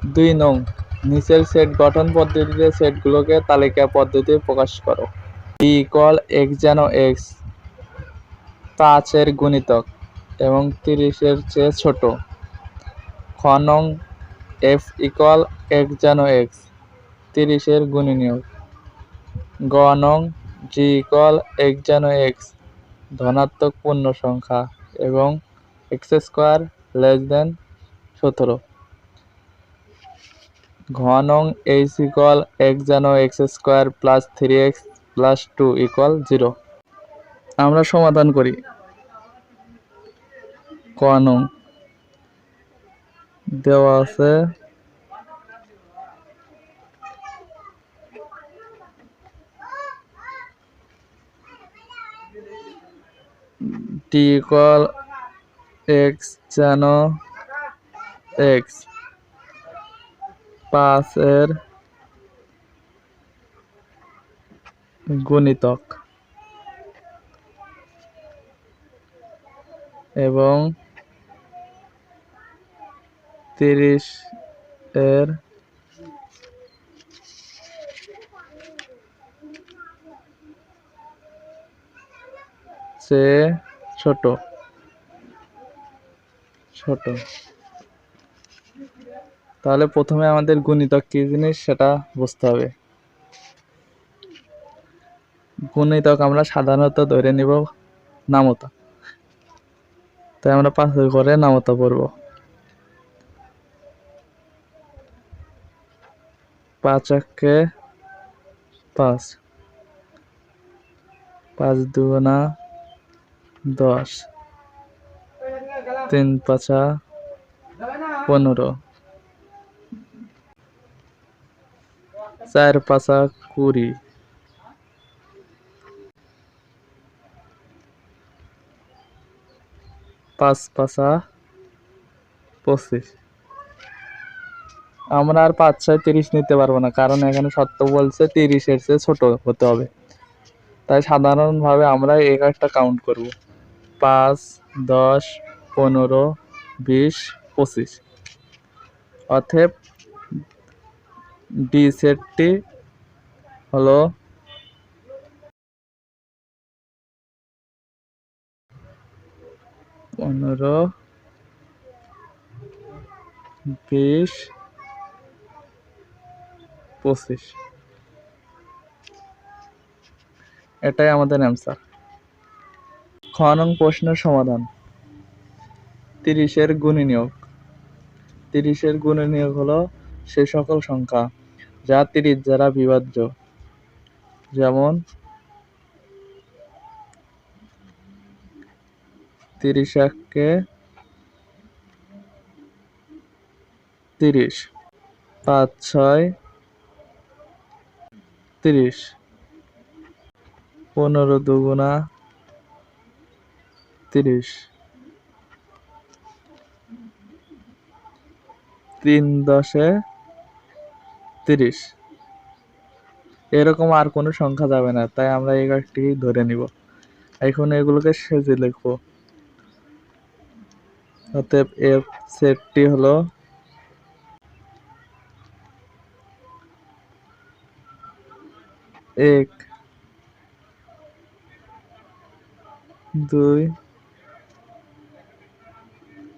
2 নং, নিচের সেট গঠন পদ্ধতিতে সেটগুলোকে তালিকা পদ্ধতিতে প্রকাশ করো। ডি ইকুয়াল x যেন x 5-এর গুণিতক এবং 30-এর চেয়ে ছোট। খ নং, f ইকুয়াল x যেন x 30-এর গুণনীয়ক। গ নং, g ইকুয়াল x যেন x ধনাত্মক পূর্ণ সংখ্যা এবং x² লেস দেন 17। ঘ নং, h ইকুয়াল x যেন x² plus 3x plus 2 equal 0। আমরা সমাধান করি। ক নং দেওয়া আছে d ইকুয়াল x যেন x 5-এর গুণিতক এবং 30-এর চেয়ে ছোট। তাহলে প্রথমে আমাদের গুণিতক কি জিনিস সেটা বুঝতে হবে। গুণিতক আমরা সাধারণত ধরে নিব নামতা, তাই আমরা 5 করে নামতা পড়ব। 5 একে 5, 5 দুগুণা 10, 3 5 15, 4 5 20, 5 5 25। আমরা আর 5 6 30 নিতে পারবো না, কারণ এখানে শর্ত বলছে 30-এর চেয়ে ছোট হতে হবে। তাই সাধারণভাবে আমরা এই কাজটা কাউন্ট করব। 5 10 15 20 25। অতএব ডি সেটটি হলো 15 20 25। এটাই আমাদের অ্যান্সার। খ নং প্রশ্নের সমাধান। 30-এর গুণনীয়ক। 30-এর গুণনীয়ক হলো সে সকল সংখ্যা যা 30 দ্বারা বিভাজ্য। যেমন 30 একে 30, 5 6 30, 15 দুগুণা 30, 3 10 30। এরকম আর কোনো সংখ্যা যাবে না, তাই আমরা এই কাজটি ধরে নিব। এখন এগুলোকে সেজে লিখবো। অতএব এফ সেটটি হলো 1 2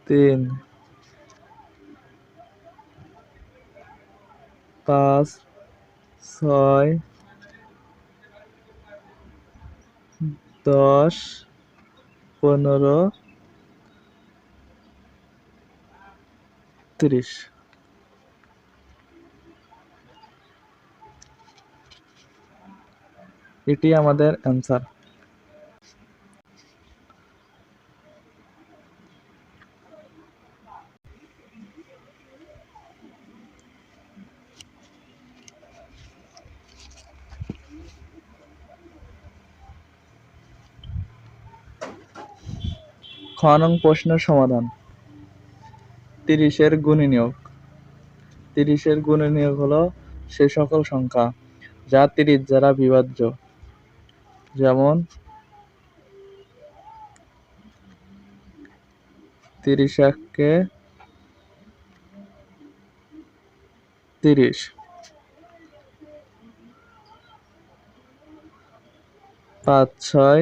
3 5 6 10 15 30। এটি আমাদের অ্যান্সার। খ নং প্রশ্নের সমাধান। 30-এর গুণনীয়ক। 30-এর গুণনীয়ক হলো সে সকল সংখ্যা যা 30 দ্বারা বিভাজ্য। যেমন 30 একে 30, 5, 6,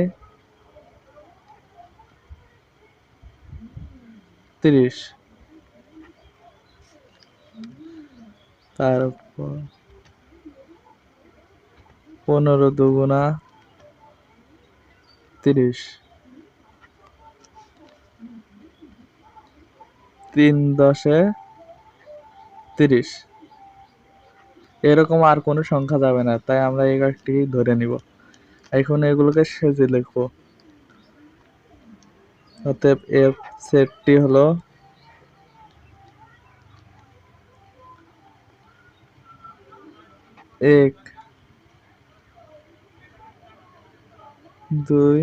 30, তারপর 15 দুগুণা 30, 3 10 30। এরকম আর কোনো সংখ্যা যাবে না, তাই আমরা এই কয়েকটি ধরে নিব। এখন এগুলোকে সেজে লিখব। অতএব এফ সেটটি হলো 1, 2,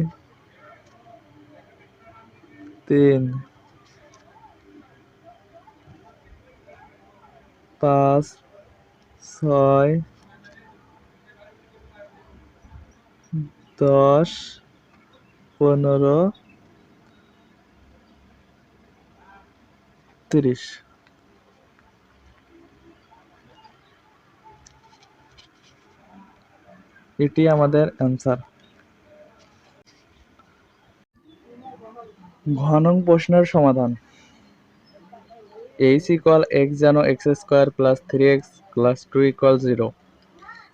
3, 5, 6, 10, 15, 30। এটি আমাদের অ্যান্সার। ঘ নং প্রশ্নের সমাধান। h = x যেন x² + 3x + 2 = 0।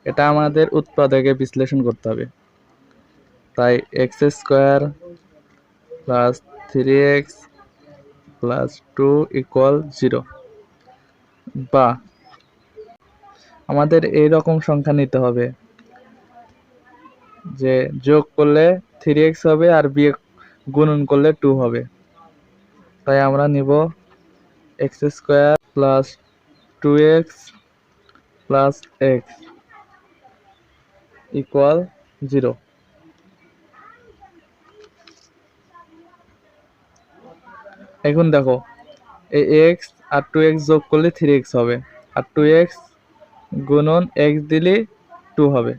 এটা আমাদের উৎপাদকে বিশ্লেষণ করতে হবে। তাই x² + 3x + 2 = 0, বা আমাদের এই রকম সংখ্যা নিতে হবে যে যোগ করলে 3x হবে আর বিয়োগ গুণন করলে 2 হবে। তাই আমরা নিব x² + 2x + x = 0। এখন দেখো, এই x আর 2x যোগ করলে 3x হবে, আর 2x গুণন x দিলে 2 হবে।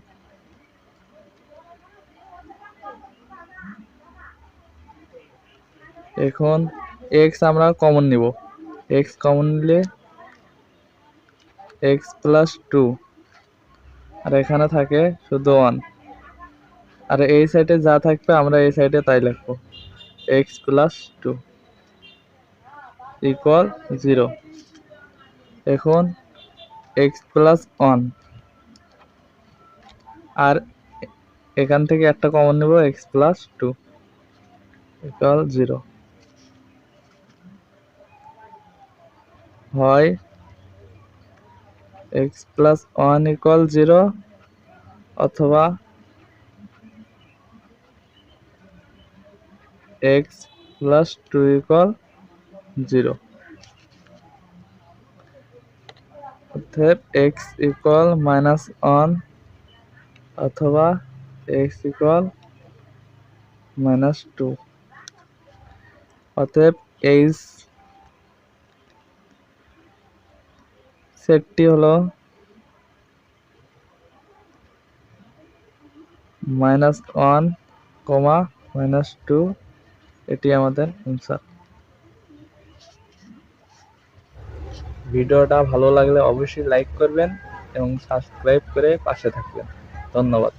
এখন x আমরা কমন নিব, x কমন নিলে x + 2, আর এখানে থাকে শুধু 1, আর এই সাইডে যা থাকবে আমরা এই সাইডে তাই লিখবো, x + 2 = 0। এখন x + 1, আর এখান থেকে একটা কমন নেব, x + 2 = 0। হয় x + 1 = 0, অথবা x + 2 = 0। অতএব x = -1 অথবা x = -2। অতএব এই সেটটি হলো -1, -2। এটি আমাদের অ্যান্সার। ভিডিওটা ভালো লাগলে অবশ্যই লাইক করবেন এবং সাবস্ক্রাইব করে পাশে থাকবেন। ধন্যবাদ।